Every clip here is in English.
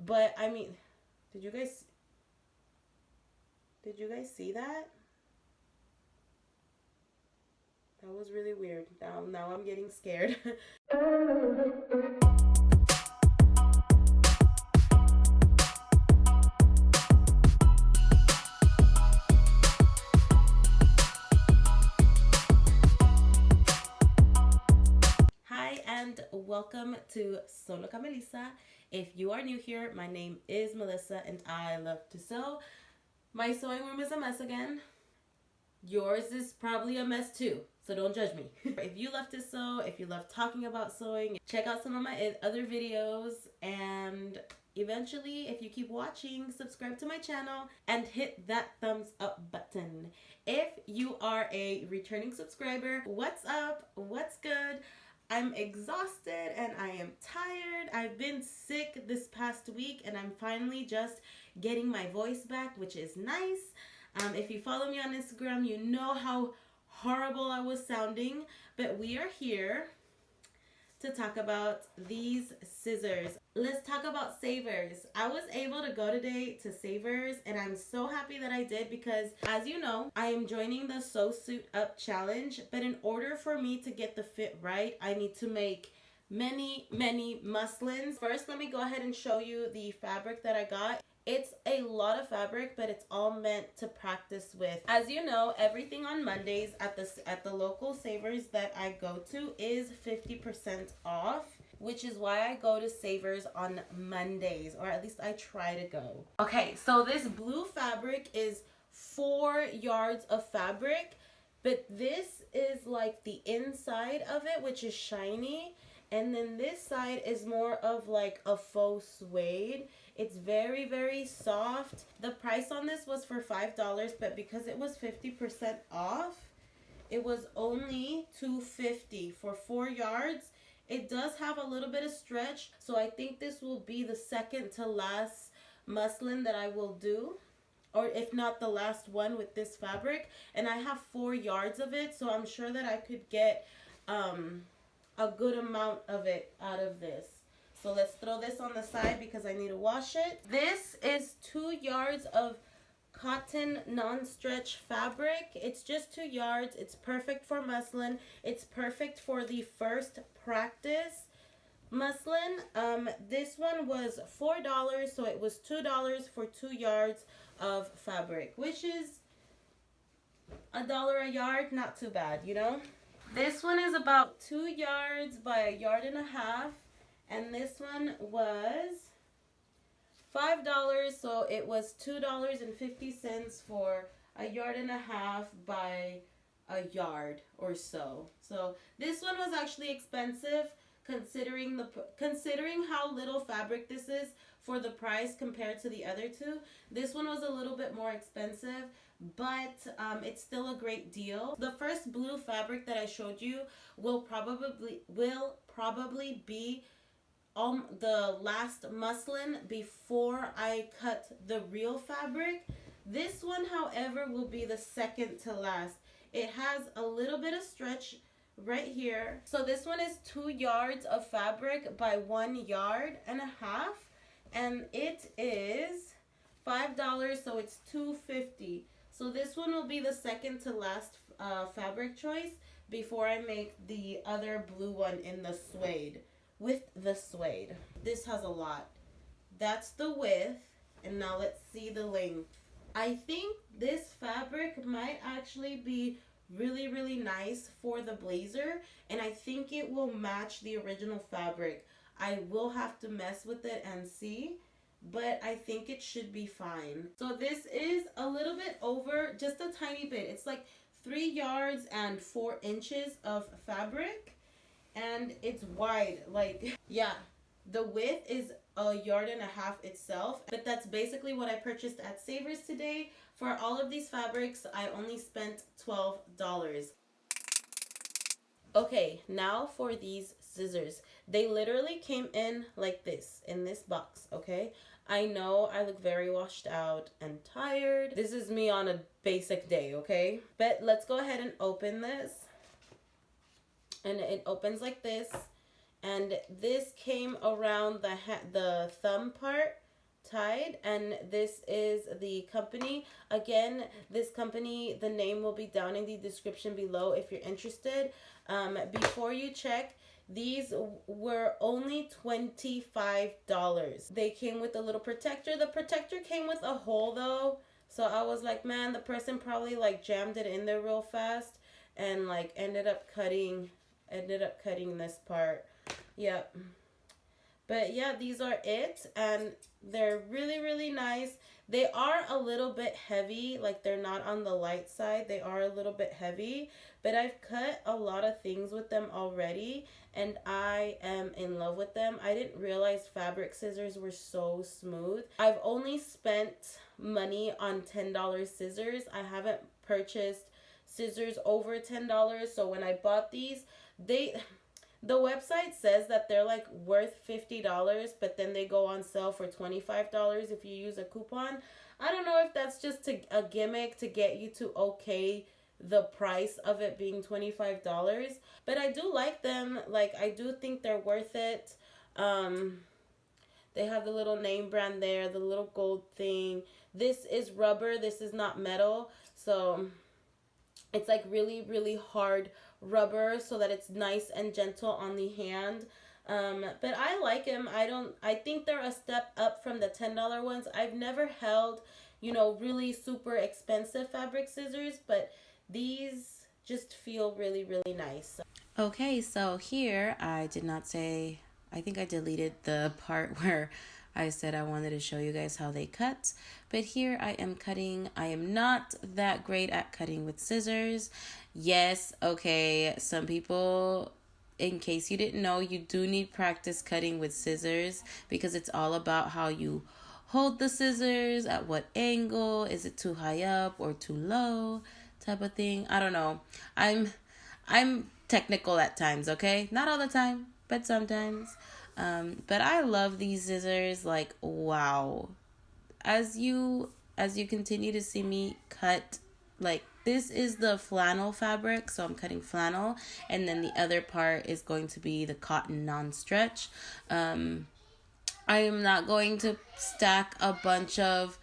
But I mean, did you guys see that? That was really weird. Now I'm getting scared. Hi and welcome to Solo con Melissa. If you are new here, my name is Melissa and I love to sew. My sewing room is a mess again. Yours is probably a mess too, so don't judge me. If you love to sew, if you love talking about sewing, check out some of my other videos, and eventually, if you keep watching, subscribe to my channel and hit that thumbs up button. If you are a returning subscriber, what's up? What's good? I'm exhausted and I am tired. I've been sick this past week and I'm finally just getting my voice back, which is nice. If you follow me on Instagram, you know how horrible I was sounding, but we are here to talk about these scissors. Let's talk about Savers. I was able to go today to Savers and I'm so happy that I did because, as you know, I am joining the Sew Suit Up challenge, but in order for me to get the fit right, I need to make many muslins. First, let me go ahead and show you the fabric that I got. It's a lot of fabric, but it's all meant to practice with. As you know, everything on Mondays at the local Savers that I go to is 50% off, which is why I go to Savers on Mondays, or at least I try to go. Okay, so this blue fabric is 4 yards of fabric, but this is like the inside of it, which is shiny, and then this side is more of like a faux suede. It's very soft. The price on this was for $5, but because it was 50% off, it was only $2.50 for 4 yards. It does have a little bit of stretch, so I think this will be the second to last muslin that I will do, or if not the last one with this fabric. And I have 4 yards of it, so I'm sure that I could get a good amount of it out of this. So let's throw this on the side because I need to wash it. This is 2 yards of cotton non-stretch fabric. It's just 2 yards. It's perfect for muslin. It's perfect for the first practice muslin. This one was $4, so it was $2 for 2 yards of fabric, which is $1 a yard. Not too bad, you know. This one is about 2 yards by 1.5 yards. And this one was $5, so it was $2.50 for 1.5 yards by 1 yard or so. So this one was actually expensive considering how little fabric this is for the price compared to the other two. This one was a little bit more expensive, but it's still a great deal. The first blue fabric that I showed you will probably be the last muslin before I cut the real fabric. This one, however, will be the second to last. It has a little bit of stretch right here. So this one is 2 yards of fabric by 1.5 yards, and it is $5, so it's $2.50. So this one will be the second to last fabric choice before I make the other blue one in the suede. With the suede, this has a lot. That's the width, and now let's see the length. I think this fabric might actually be really nice for the blazer, and I think it will match the original fabric. I will have to mess with it and see, but I think it should be fine. So this is a little bit over, just a tiny bit. It's like 3 yards and 4 inches of fabric. And it's wide, like, yeah, the width is 1.5 yards itself, but that's basically what I purchased at Savers today. For all of these fabrics, I only spent $12. Okay, now for these scissors. They literally came in like this, in this box, okay? I know I look very washed out and tired. This is me on a basic day, okay? But let's go ahead and open this. And it opens like this, and this came around the thumb part, tied, and this is the company. Again, this company, the name will be down in the description below if you're interested. Before you check, these were only $25. They came with a little protector. The protector came with a hole though, so I was like, man, the person probably like jammed it in there real fast and like ended up cutting this part. Yep. But yeah, these are it, and they're really, really nice. They are a little bit heavy, like they're not on the light side. They are a little bit heavy, but I've cut a lot of things with them already, and I am in love with them. I didn't realize fabric scissors were so smooth. I've only spent money on $10 scissors. I haven't purchased scissors over $10, so when I bought these, the website says that they're like worth $50, but then they go on sale for $25 if you use a coupon. I don't know if that's just a gimmick to get you to okay the price of it being $25, but I do like them. Like, I do think they're worth it. They have the little name brand there, the little gold thing. This is rubber. This is not metal. So it's like really, really hard rubber so that it's nice and gentle on the hand. But I like them. I think they're a step up from the $10 ones. I've never held, really super expensive fabric scissors, but these just feel really, really nice. Okay, so here I did not say, I think I deleted the part where I said I wanted to show you guys how they cut, but here I am cutting. I am not that great at cutting with scissors. Yes, okay, some people, in case you didn't know, you do need practice cutting with scissors because it's all about how you hold the scissors, at what angle, is it too high up or too low, type of thing. I don't know. I'm technical at times, okay? Not all the time, but sometimes. But I love these scissors. Like, wow. As you continue to see me cut, like, this is the flannel fabric, so I'm cutting flannel, and then the other part is going to be the cotton non-stretch. I am not going to stack a bunch of,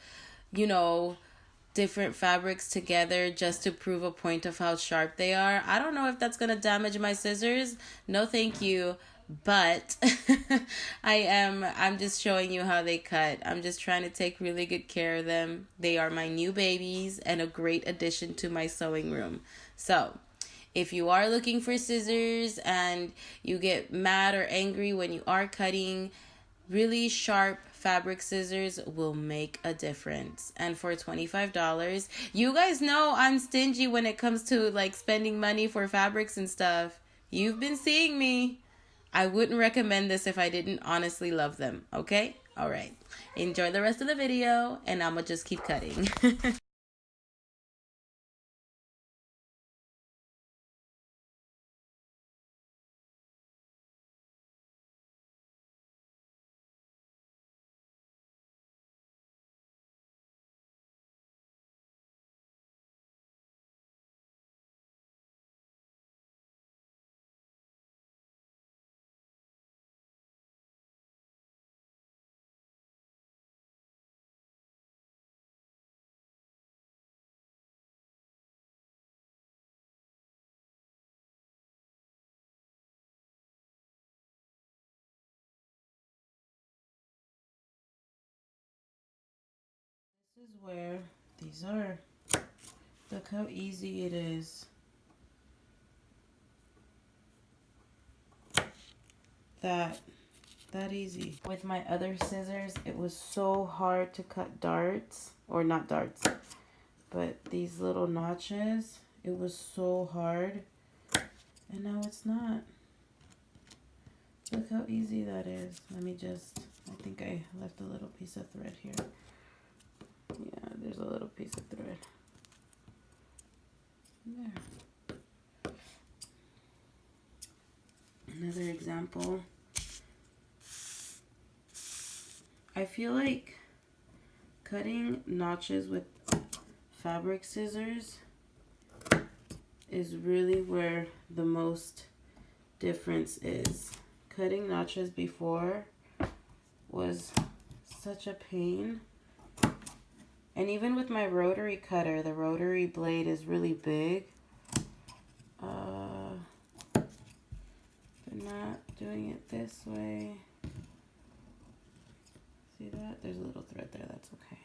different fabrics together just to prove a point of how sharp they are. I don't know if that's going to damage my scissors. No, thank you. But I'm just showing you how they cut. I'm just trying to take really good care of them. They are my new babies and a great addition to my sewing room. So if you are looking for scissors and you get mad or angry when you are cutting, really sharp fabric scissors will make a difference. And for $25, you guys know I'm stingy when it comes to like spending money for fabrics and stuff. You've been seeing me. I wouldn't recommend this if I didn't honestly love them, okay? All right. Enjoy the rest of the video, and I'm going to just keep cutting. This is where these are. Look how easy it is. That easy. With my other scissors, it was so hard to cut darts, or not darts, but these little notches. It was so hard, and now it's not. Look how easy that is. Let me just, I think I left a little piece of thread here. Yeah, there's a little piece of thread. There. Another example. I feel like cutting notches with fabric scissors is really where the most difference is. Cutting notches before was such a pain. And even with my rotary cutter, the rotary blade is really big. But not doing it this way. See that? There's a little thread there, that's okay.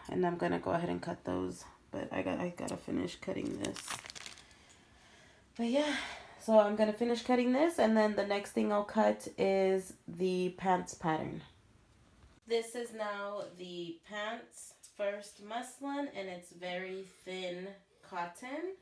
And I'm gonna go ahead and cut those, but I gotta finish cutting this. But yeah, so I'm gonna finish cutting this, and then the next thing I'll cut is the pants pattern. This is now the pants first muslin, and it's very thin cotton.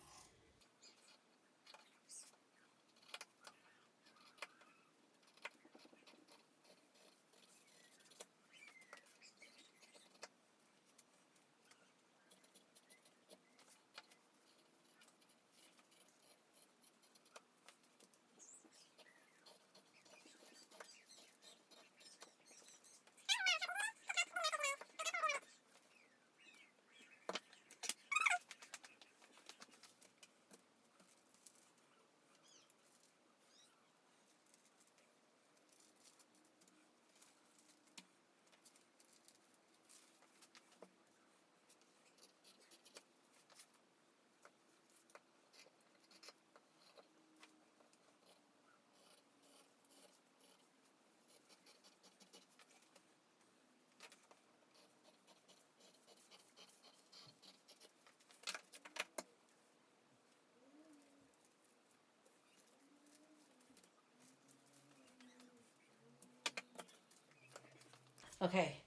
Okay,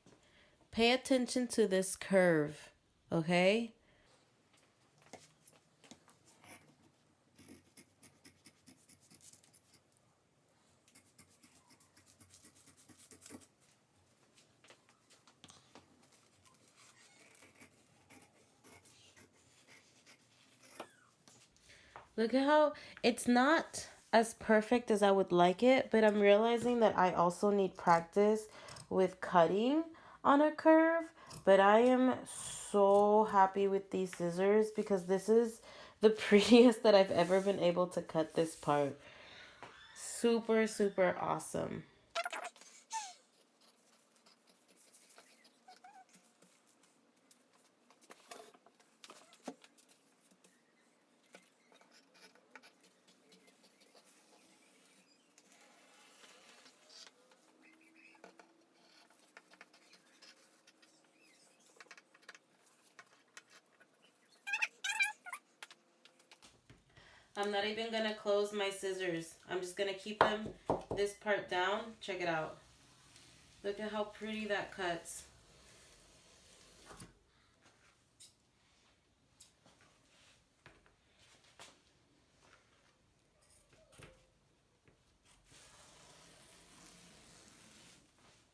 pay attention to this curve, okay? Look at how it's not as perfect as I would like it, but I'm realizing that I also need practice with cutting on a curve. But I am so happy with these scissors because this is the prettiest that I've ever been able to cut this part. Super, super awesome. I'm not even gonna close my scissors. I'm just gonna keep them this part down. Check it out. Look at how pretty that cuts.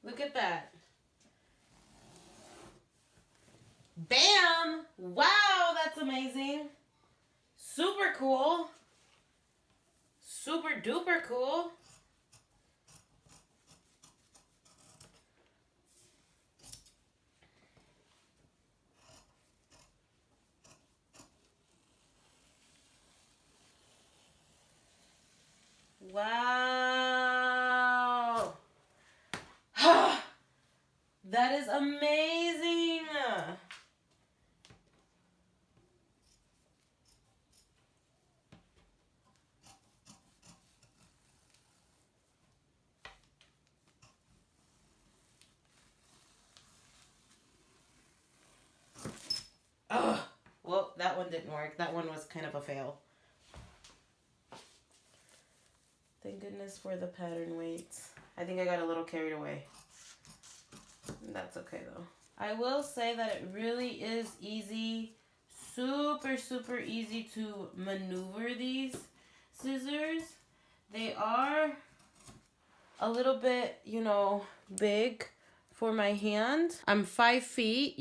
Look at that. Bam! Wow, that's amazing. Super cool. Super duper cool. Wow. That is amazing. Oh, well, that one didn't work. That one was kind of a fail. Thank goodness for the pattern weights. I think I got a little carried away. That's okay though. I will say that it really is easy, super, super easy to maneuver these scissors. They are a little bit, big for my hand. I'm 5 feet,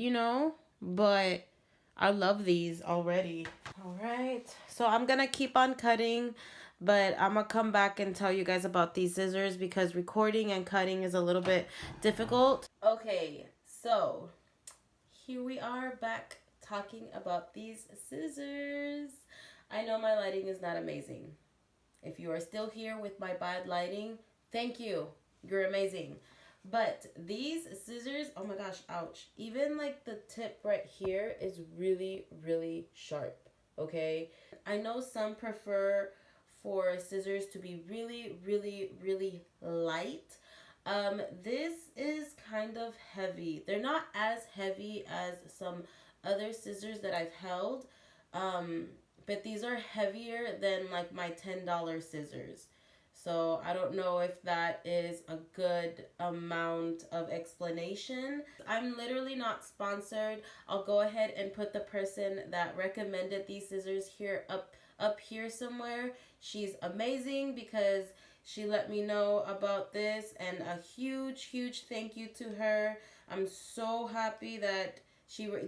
but I love these already. All right, so I'm gonna keep on cutting, but I'm gonna come back and tell you guys about these scissors because recording and cutting is a little bit difficult. Okay, so here we are back talking about these scissors. I know my lighting is not amazing. If you are still here with my bad lighting, thank you. You're amazing. But these scissors, oh my gosh, ouch. Even like the tip right here is really, really sharp, okay? I know some prefer for scissors to be really, really, really light. This is kind of heavy. They're not as heavy as some other scissors that I've held, but these are heavier than like my $10 scissors. So I don't know if that is a good amount of explanation. I'm literally not sponsored. I'll go ahead and put the person that recommended these scissors here up here somewhere. She's amazing because she let me know about this, and a huge thank you to her. I'm so happy that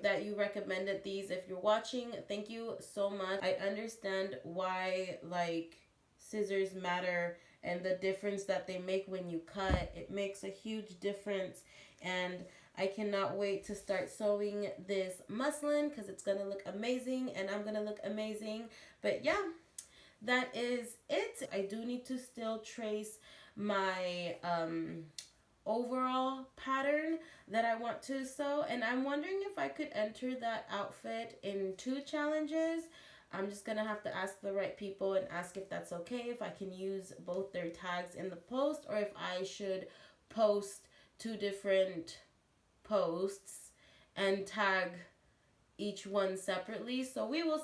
that you recommended these. If you're watching, thank you so much. I understand why like scissors matter and the difference that they make when you cut. It makes a huge difference, and I cannot wait to start sewing this muslin because it's gonna look amazing and I'm gonna look amazing. But yeah, that is it. I do need to still trace my overall pattern that I want to sew, and I'm wondering if I could enter that outfit in 2 challenges. I'm just gonna have to ask the right people and ask if that's okay, if I can use both their tags in the post, or if I should post 2 different posts and tag each one separately. So we will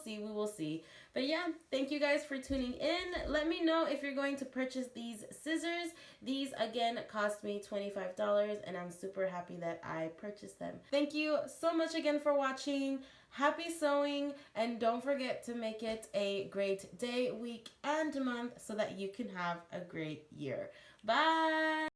see. But yeah, thank you guys for tuning in. Let me know if you're going to purchase these scissors. These again cost me $25, and I'm super happy that I purchased them. Thank you so much again for watching. Happy sewing, and don't forget to make it a great day, week, and month so that you can have a great year. Bye.